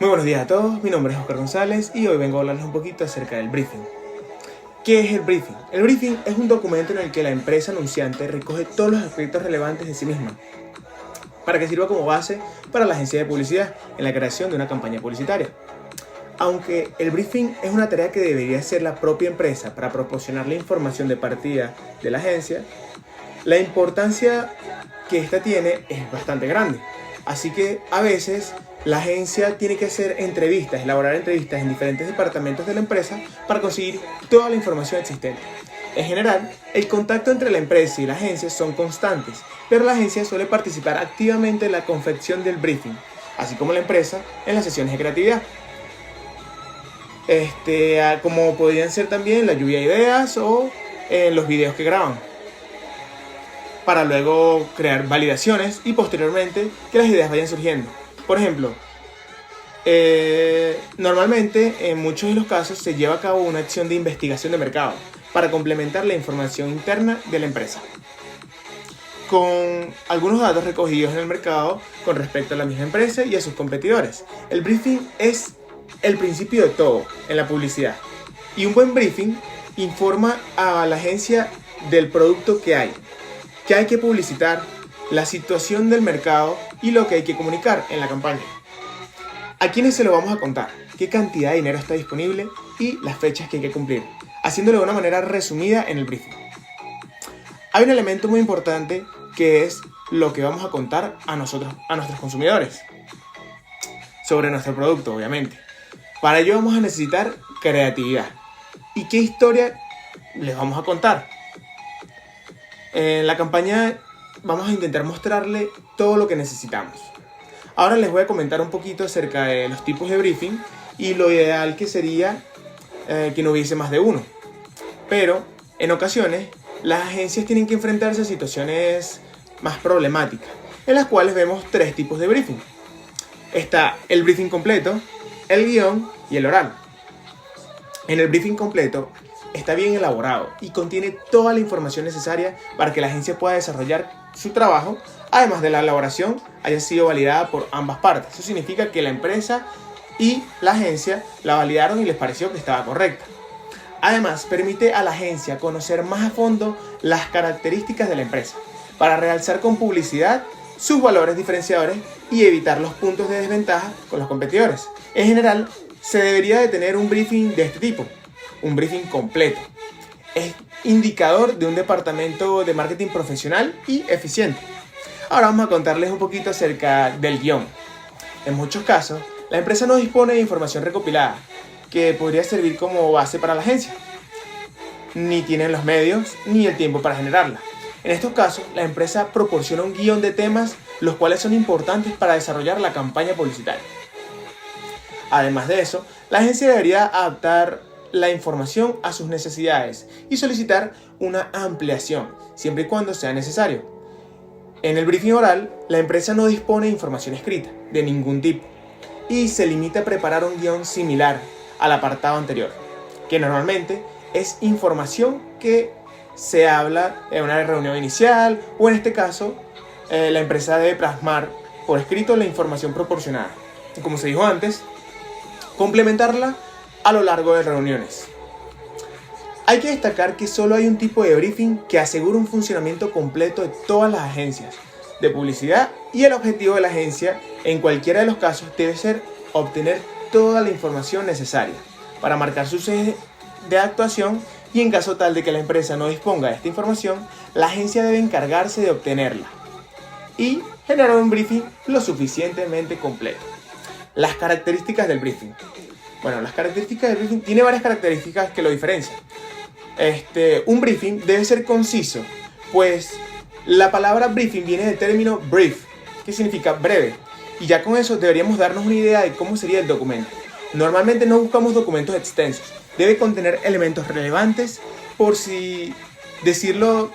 Muy buenos días a todos, mi nombre es Oscar González y hoy vengo a hablarles un poquito acerca del briefing. ¿Qué es el briefing? El briefing es un documento en el que la empresa anunciante recoge todos los aspectos relevantes de sí misma para que sirva como base para la agencia de publicidad en la creación de una campaña publicitaria. Aunque el briefing es una tarea que debería hacer la propia empresa para proporcionar la información de partida de la agencia, la importancia que esta tiene es bastante grande. Así que a veces la agencia tiene que hacer entrevistas, elaborar entrevistas en diferentes departamentos de la empresa para conseguir toda la información existente. En general, el contacto entre la empresa y la agencia son constantes, pero la agencia suele participar activamente en la confección del briefing, así como la empresa en las sesiones de creatividad. Como podrían ser también la lluvia de ideas o los videos que graban, para luego crear validaciones y posteriormente que las ideas vayan surgiendo. Por ejemplo, normalmente en muchos de los casos se lleva a cabo una acción de investigación de mercado para complementar la información interna de la empresa con algunos datos recogidos en el mercado con respecto a la misma empresa y a sus competidores. El briefing es el principio de todo en la publicidad, y un buen briefing informa a la agencia del producto que hay que publicitar, la situación del mercado y lo que hay que comunicar en la campaña. ¿A quiénes se lo vamos a contar? ¿Qué cantidad de dinero está disponible? Y las fechas que hay que cumplir, haciéndolo de una manera resumida en el briefing. Hay un elemento muy importante que es lo que vamos a contar a nuestros consumidores sobre nuestro producto, obviamente. Para ello vamos a necesitar creatividad. ¿Y qué historia les vamos a contar? En la campaña vamos a intentar mostrarle todo lo que necesitamos. Ahora les voy a comentar un poquito acerca de los tipos de briefing y lo ideal que sería que no hubiese más de uno. Pero en ocasiones las agencias tienen que enfrentarse a situaciones más problemáticas, en las cuales vemos tres tipos de briefing. Está el briefing completo, el guión y el oral. En el briefing completo está bien elaborado y contiene toda la información necesaria para que la agencia pueda desarrollar su trabajo, además de la elaboración haya sido validada por ambas partes. Eso significa que la empresa y la agencia la validaron y les pareció que estaba correcta. Además, permite a la agencia conocer más a fondo las características de la empresa para realzar con publicidad sus valores diferenciadores y evitar los puntos de desventaja con los competidores. En general, se debería de tener un briefing de este tipo, un briefing completo. Es indicador de un departamento de marketing profesional y eficiente. Ahora vamos a contarles un poquito acerca del guión. En muchos casos, la empresa no dispone de información recopilada que podría servir como base para la agencia. Ni tienen los medios ni el tiempo para generarla. En estos casos, la empresa proporciona un guión de temas los cuales son importantes para desarrollar la campaña publicitaria. Además de eso, la agencia debería adaptar la información a sus necesidades y solicitar una ampliación, siempre y cuando sea necesario. En el briefing oral, la empresa no dispone de información escrita de ningún tipo y se limita a preparar un guión similar al apartado anterior, que normalmente es información que se habla en una reunión inicial o en este caso la empresa debe plasmar por escrito la información proporcionada y, como se dijo antes, complementarla a lo largo de reuniones. Hay que destacar que solo hay un tipo de briefing que asegura un funcionamiento completo de todas las agencias de publicidad, y el objetivo de la agencia en cualquiera de los casos debe ser obtener toda la información necesaria para marcar sus ejes de actuación, y en caso tal de que la empresa no disponga de esta información, la agencia debe encargarse de obtenerla y generar un briefing lo suficientemente completo. Las características del briefing. Bueno, las características del briefing tiene varias características que lo diferencian. Un briefing debe ser conciso, pues la palabra briefing viene del término brief, que significa breve, y ya con eso deberíamos darnos una idea de cómo sería el documento. Normalmente no buscamos documentos extensos, debe contener elementos relevantes, por así decirlo,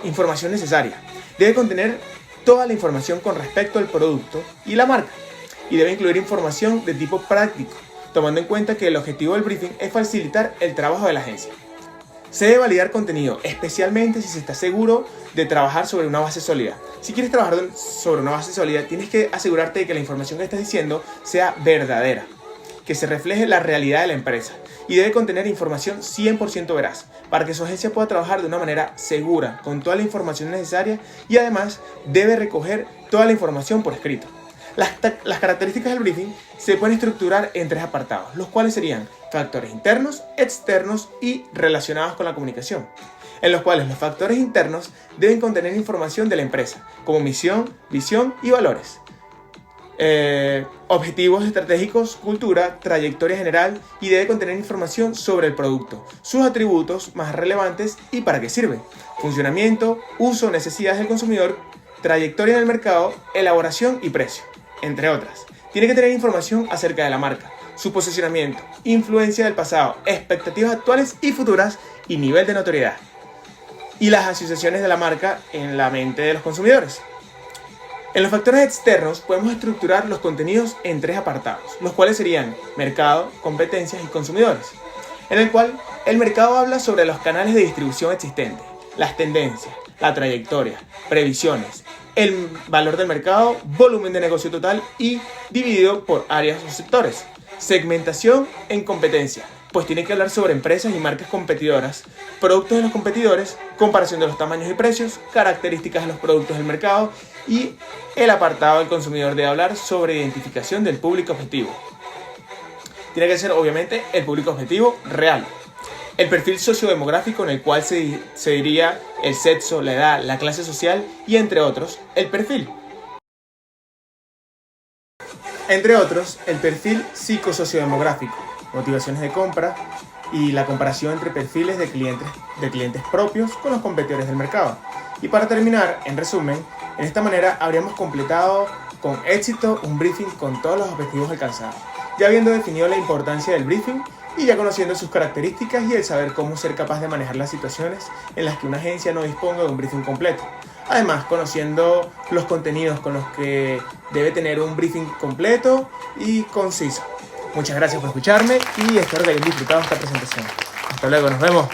información necesaria. Debe contener toda la información con respecto al producto y la marca, y debe incluir información de tipo práctico, tomando en cuenta que el objetivo del briefing es facilitar el trabajo de la agencia. Se debe validar contenido, especialmente si se está seguro de trabajar sobre una base sólida. Si quieres trabajar sobre una base sólida, tienes que asegurarte de que la información que estás diciendo sea verdadera, que se refleje la realidad de la empresa y debe contener información 100% veraz para que su agencia pueda trabajar de una manera segura, con toda la información necesaria y además debe recoger toda la información por escrito. Las características del briefing se pueden estructurar en 3 apartados, los cuales serían factores internos, externos y relacionados con la comunicación, en los cuales los factores internos deben contener información de la empresa, como misión, visión y valores, objetivos estratégicos, cultura, trayectoria general y debe contener información sobre el producto, sus atributos más relevantes y para qué sirve, funcionamiento, uso, necesidades del consumidor, trayectoria en el mercado, elaboración y precio, entre otras. Tiene que tener información acerca de la marca, su posicionamiento, influencia del pasado, expectativas actuales y futuras y nivel de notoriedad, y las asociaciones de la marca en la mente de los consumidores. En los factores externos podemos estructurar los contenidos en 3 apartados, los cuales serían mercado, competencias y consumidores, en el cual el mercado habla sobre los canales de distribución existentes, las tendencias, la trayectoria, previsiones, el valor del mercado, volumen de negocio total y dividido por áreas o sectores. Segmentación en competencia, pues tiene que hablar sobre empresas y marcas competidoras, productos de los competidores, comparación de los tamaños y precios, características de los productos del mercado y el apartado del consumidor debe hablar sobre identificación del público objetivo. Tiene que ser obviamente el público objetivo real. El perfil sociodemográfico en el cual se diría el sexo, la edad, la clase social y entre otros, el perfil. Entre otros, el perfil psicosociodemográfico, motivaciones de compra y la comparación entre perfiles de clientes propios con los competidores del mercado. Y para terminar, en resumen, en esta manera habríamos completado con éxito un briefing con todos los objetivos alcanzados, ya habiendo definido la importancia del briefing y ya conociendo sus características y el saber cómo ser capaz de manejar las situaciones en las que una agencia no disponga de un briefing completo. Además, conociendo los contenidos con los que debe tener un briefing completo y conciso. Muchas gracias por escucharme y espero que hayan disfrutado esta presentación. Hasta luego, nos vemos.